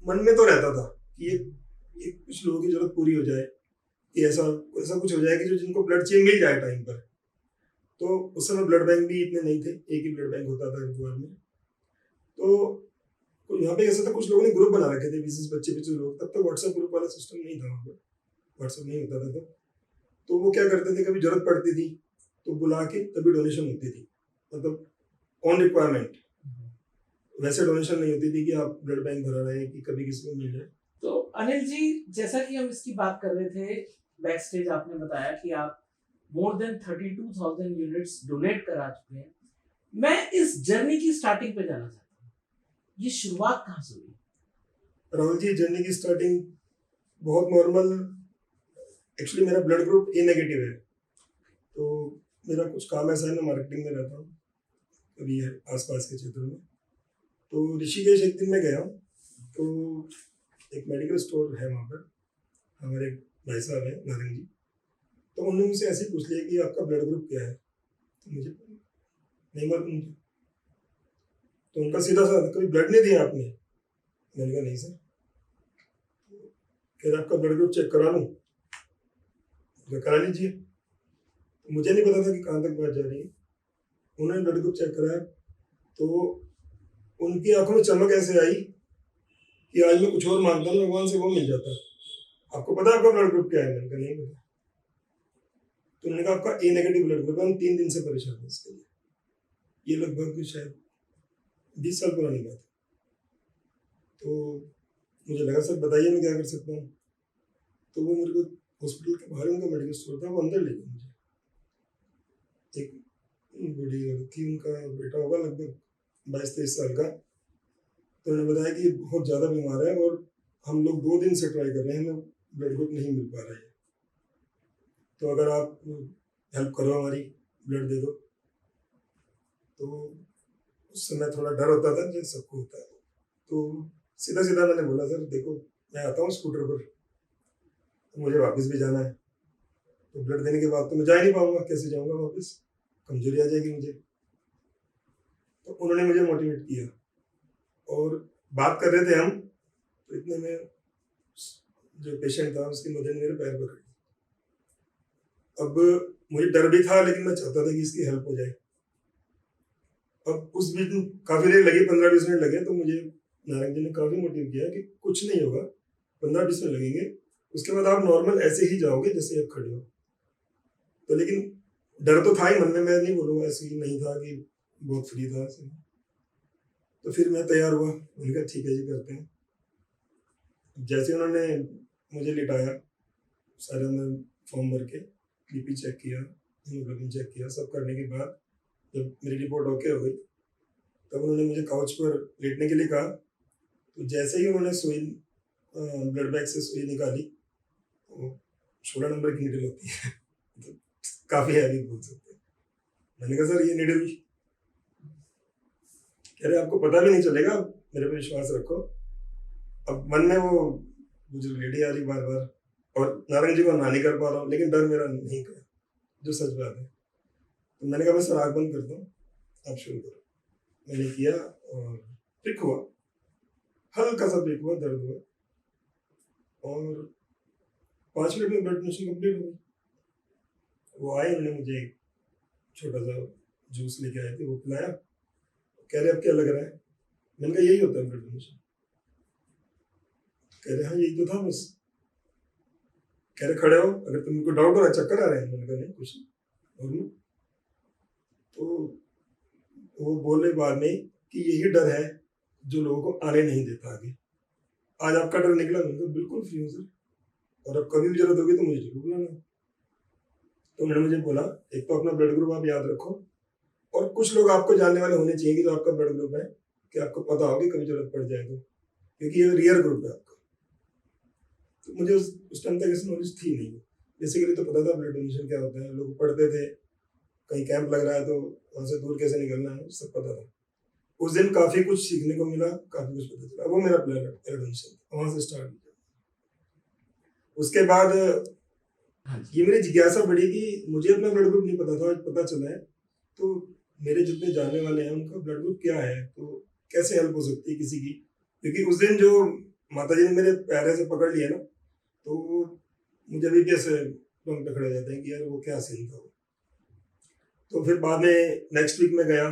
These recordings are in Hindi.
मन में तो रहता था कि ये कुछ लोगों की जरूरत पूरी हो जाए, कि ऐसा ऐसा कुछ हो जाए कि जो जिनको ब्लड चाहिए मिल जाए टाइम पर। तो उस समय ब्लड बैंक भी इतने नहीं थे, एक ही ब्लड बैंक होता था हरिद्वार में। तो यहाँ पे ऐसा था, कुछ लोगों ने ग्रुप बना रखे थे, 20-25 लोग। तब तक व्हाट्सएप ग्रुप वाला सिस्टम नहीं था वहाँ पर, व्हाट्सएप नहीं होता था तब। तो वो क्या करते थे, कभी जरूरत पड़ती थी तो बुला के तभी डोनेशन होती थी, मतलब ऑन रिक्वायरमेंट। वैसे डोनेशन नहीं होती थी कि आप ब्लड बैंक भरा रहे कि कभी किसी को मिल जाए। तो अनिल जी, जैसा कि हम इसकी बात कर रहे थे, बैक स्टेज आपने बताया कि आप मोर देन 32,000 यूनिट्स डोनेट करा चुके हैं। मैं इस जर्नी की स्टार्टिंग पे जाना चाहता हूँ, ये शुरुआत कहाँ से हुई? राहुल जी, जर्नी की स्टार्टिंग बहुत नॉर्मल। एक्चुअली मेरा ब्लड ग्रुप ए नेगेटिव है, तो मेरा कुछ काम ऐसा है, मैं मार्केटिंग में रहता हूँ अभी है आसपास के क्षेत्र में। तो ऋषिकेश एक दिन मैं गया, तो एक मेडिकल स्टोर है वहाँ पर, हमारे भाई साहब हैं नारंग जी। तो उन्होंने मुझसे ऐसे ही पूछ लिया कि आपका ब्लड ग्रुप क्या है, तो मुझे नहीं मालूम मुझे। तो उनका सीधा सा, कभी ब्लड नहीं दिया आपने? मैंने कहा नहीं सर। कह रहे आपका ब्लड ग्रुप चेक करा लूँ? करा लीजिए। मुझे नहीं पता था कि कहाँ तक बात जा रही है। उन्होंने ब्लड ग्रुप चेक कराया, तो उनकी आंखों में चमक ऐसे आई कि आज मैं कुछ और मांगता हूँ भगवान से, वो मिल जाता। आपको पता है आपका ब्लड ग्रुप क्या है? मैंने कहा नहीं पता। तो उन्होंने कहा आपका ए नेगेटिव ब्लड ग्रुप है, हम 3 दिन से परेशान हैं इसके लिए। ये लगभग शायद 20 साल पुरानी बात है। तो मुझे लगा सर बताइए मैं क्या कर सकता हूँ। तो वो मेरे को हॉस्पिटल के बाहर उनका मेडिकल स्टोर था, वो अंदर ले गया मुझे। एक बूढ़ी औरत थी, उनका बेटा होगा लगभग 22-23 साल का। तो उन्होंने बताया कि बहुत ज़्यादा बीमार है और हम लोग 2 दिन से ट्राई कर रहे हैं, हमें ब्लड ग्रुप नहीं मिल पा रहा है, तो अगर आप हेल्प करो हमारी, ब्लड दे दो। तो उस समय थोड़ा डर होता था, जो सबको होता है। तो सीधा सीधा मैंने बोला सर देखो, मैं आता हूँ स्कूटर पर, तो मुझे वापस भी जाना है, तो ब्लड देने के बाद तो मैं जा ही नहीं पाऊंगा, कैसे जाऊंगा वापस, कमजोरी आ जाएगी मुझे। तो उन्होंने मुझे मोटिवेट किया और बात कर रहे थे हम, तो इतने में जो पेशेंट था उसकी मदर ने मेरे पैर पकड़ लिया। अब मुझे डर भी था, लेकिन मैं चाहता था कि इसकी हेल्प हो जाए। अब उस बीच काफी देर लगी, 15-20 मिनट लगे। तो मुझे नारायण जी ने काफी मोटिव किया कि कुछ नहीं होगा, 15-20 मिनट लगेंगे, उसके बाद आप नॉर्मल ऐसे ही जाओगे जैसे आप खड़े हो। तो लेकिन डर तो था ही मन में, मैं नहीं बोलूंगा ऐसे ही नहीं था कि बहुत फ्री था ऐसे। तो फिर मैं तैयार हुआ, मैंने कहा ठीक है जी करते हैं। जैसे उन्होंने मुझे लिटाया, सारा मैं फॉर्म भर के बीपी चेक किया, हीमोग्लोबिन चेक किया, सब करने के बाद जब मेरी रिपोर्ट ओके हो गई, तब उन्होंने मुझे काउच पर लेटने के लिए कहा। तो जैसे ही उन्होंने सुई, ब्लड बैग से सुई निकाली, तो 16 नंबर की निडल होती है तो काफी हैवी बोल सकते हैं। मैंने कहा सर ये निडल, कह रहे आपको पता भी नहीं चलेगा, मेरे पे विश्वास रखो। अब मन में वो मुझे लेडी आ रही बार बार, और नारंग जी को ना नहीं कर पा रहा हूँ, लेकिन डर मेरा नहीं गया, जो सच बात है। तो मैंने कहा मैं सर आँख बंद करता हूँ, आप शुरू करो। मैंने किया और पिक हुआ, हल्का सा पिक हुआ, दर्द हुआ, और 5 मिनट में ब्लड डोनेशन कंप्लीट हो गई। वो आए, उन्होंने मुझे एक छोटा सा जूस लेके आए थे, वो पिलाया। कह रहे अब क्या लग रहा है? मैंने कहा यही होता है ब्लड डोनेशन। कह रहे हाँ यही तो था बस। कह रहे खड़े हो, अगर तुमको डाउट हो रहा है, चक्कर आ रहे हैं? मैंने कहा नहीं कुछ नहीं। तो वो बोले बाद में कि यही डर है जो लोगों को आने नहीं देता आगे। आज आपका डर निकला? मैंने कहा बिल्कुल फ्री हूँ सर, और अब कभी भी जरूरत होगी तो मुझे जरूर बुलाना। तो उन्होंने मुझे बोला एक तो अपना ब्लड ग्रुप आप याद रखो, और कुछ लोग आपको जानने वाले होने चाहिए कि जो आपका ब्लड ग्रुप है, कि आपको पता हो कि कभी जरूरत पड़ जाए तो, क्योंकि ये रियर ग्रुप है आपका। तो मुझे उस टाइम तक ऐसी नॉलेज थी नहीं। बेसिकली तो पता था ब्लड डोनेशन क्या होता है, लोग पढ़ते थे, कहीं कैंप लग रहा है तो वहां से दूर कैसे निकलना है, सब पता था। उस दिन काफी कुछ सीखने को मिला, काफी कुछ पता चला। वो मेरा ब्लड डोनेशन वहां से स्टार्ट किया। उसके बाद ये मेरी जिज्ञासा बढ़ी कि मुझे अपना ब्लड ग्रुप नहीं पता था, आज पता चला है। तो मेरे जितने जानने वाले हैं उनका ब्लड ग्रुप क्या है, तो कैसे हेल्प हो सकती है किसी की। क्योंकि उस दिन जो माता जी ने मेरे पैर से पकड़ लिया ना, तो वो मुझे अभी भी ऐसे रोंगटे खड़े हो जाते हैं कि यार वो क्या सीन था वो। तो फिर बाद में नेक्स्ट वीक में गया,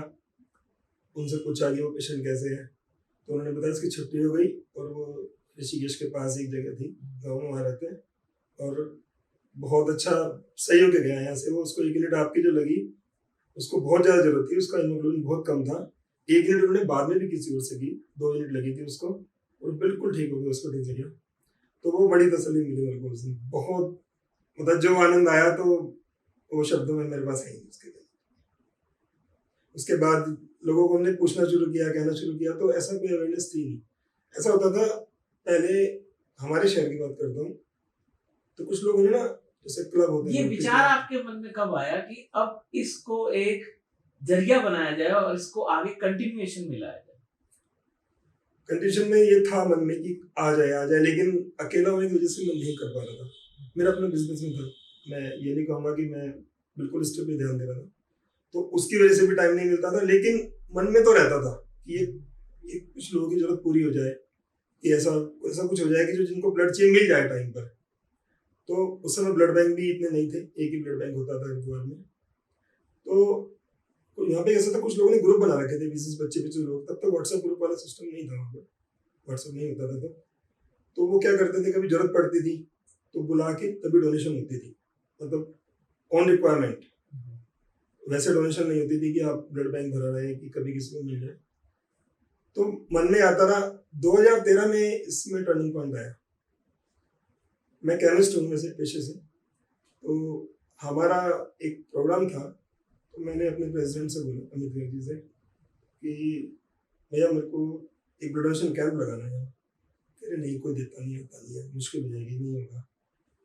उनसे पूछा कि वो पेशेंट कैसे है, तो उन्होंने बताया इसकी छुट्टी हो गई और वो ऋषिकेश के पास एक जगह थी, गाँव में वहाँ रहते हैं, और बहुत अच्छा सही होके गया यहाँ से वो। उसको 1 यूनिट आपकी जो लगी, उसको बहुत ज़्यादा जरूरत थी, उसका हीमोग्लोबिन बहुत कम था। 1 यूनिट उन्होंने बाद में भी किसी और से की, 2 यूनिट लगी थी उसको, और बिल्कुल ठीक हो गया उसको दिनचर्या। तो वो बड़ी तसल्ली मिली मेरे को उस दिन, बहुत मतलब जो आनंद आया तो वो शब्दों में मेरे पास है ही नहीं उसके लिए। उसके बाद लोगों को हमने पूछना शुरू किया, कहना शुरू किया, तो ऐसा कोई अवेयरनेस थी नहीं। ऐसा होता था पहले, हमारे शहर की बात करता हूँ, तो कुछ लोग ना जैसे क्लब होते हैं, ये विचार आपके मन में कब आया कि अब इसको एक जरिया बनाया जाए और इसको आगे कंटिन्यूएशन में लाया जाए? कंडीशन में ये था मन में कि आ जाए, लेकिन अकेला होने की वजह से मैं नहीं कर पा रहा था। मेरा अपना बिजनेस में था, मैं ये नहीं कहूँगा कि मैं बिल्कुल इस पे ध्यान दे रहा था, तो उसकी वजह से भी टाइम नहीं मिलता था। लेकिन मन में तो रहता था कि ये कुछ लोगों की जरूरत पूरी हो जाए, कि ऐसा ऐसा कुछ हो जाए कि जो जिनको ब्लड चाहिए मिल जाए टाइम पर। तो उस समय ब्लड बैंक भी इतने नहीं थे, एक ही ब्लड बैंक होता था हरिद्वार में। तो यहाँ पे कैसा था, कुछ लोगों ने ग्रुप बना रखे थे, 20 बच्चे लोग। तब तक व्हाट्सएप ग्रुप वाला सिस्टम नहीं था वहाँ पर, व्हाट्सएप नहीं होता था तब। तो वो क्या करते थे, कभी जरूरत पड़ती थी तो बुला के तभी डोनेशन होती थी, मतलब ऑन रिक्वायरमेंट। वैसे डोनेशन नहीं होती थी कि आप ब्लड बैंक भरा रहे कि कभी किसी को मिल जाए। तो मन में आता रहा। 2013 में इसमें टर्निंग पॉइंट आया। मैं केमिस्ट हूँ वैसे पेशे से, तो हमारा एक प्रोग्राम था, तो मैंने अपने प्रेसिडेंट से बोला, अमित गर्जी से, कि भैया मेरे को एक ब्लड डोनेशन कैंप लगाना है। कह रहे नहीं, कोई देता नहीं, आता नहीं है, मुश्किल हो जाएगी, नहीं होगा।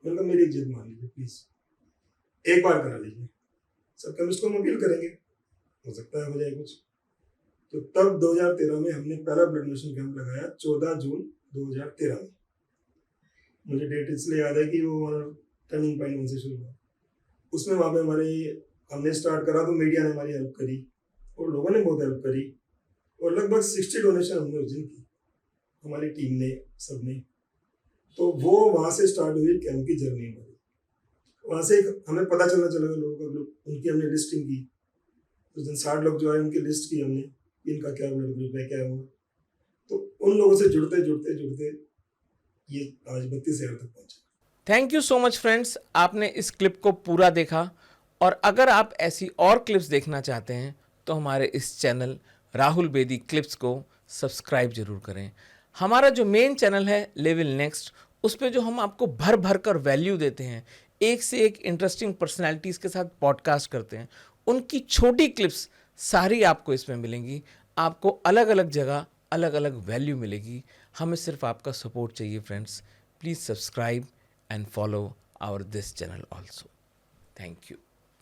मैंने कहा मेरी इज्जत मान लीजिए प्लीज, एक बार करा लीजिए, सब केमिस्ट को हम अपील करेंगे, हो सकता है हो जाए कुछ। तो तब 2013 में हमने पहला ब्लड डोनेशन कैंप लगाया, 14 जून 2013 में। मुझे डेट इसलिए याद है कि वो टर्निंग पॉइंट उनसे शुरू हुआ। उसमें वहाँ पे हमने स्टार्ट करा तो मीडिया ने हमारी हेल्प करी और लोगों ने बहुत हेल्प करी, और लगभग 60 डोनेशन हमने उस दिन की, हमारी टीम ने, सबने। तो वो वहाँ से स्टार्ट हुई कैंप की जर्नी। वहाँ से हमें पता चलना चला लोगों का ग्रुप, उनकी हमने लिस्टिंग की। उस दिन 60 लोग जो आए उनकी लिस्ट की हमने, इनका क्या ब्लड ग्रुप है, क्या हुआ। तो उन लोगों से जुड़ते जुड़ते जुड़ते ये आज 32,000 तक पहुंचा। Thank you so much friends, आपने इस क्लिप को पूरा देखा, और अगर आप ऐसी और क्लिप्स देखना चाहते हैं तो हमारे इस चैनल राहुल बेदी क्लिप्स को सब्सक्राइब जरूर करें। हमारा जो मेन चैनल है लेवल नेक्स्ट, उस पे जो हम आपको भर भर कर वैल्यू देते हैं, एक से एक इंटरेस्टिंग पर्सनैलिटीज़ के साथ पॉडकास्ट करते हैं, उनकी छोटी क्लिप्स सारी आपको इसमें मिलेंगी। आपको अलग अलग जगह अलग अलग वैल्यू मिलेगी। हमें सिर्फ आपका सपोर्ट चाहिए friends. Please subscribe and follow our this channel also. Thank you.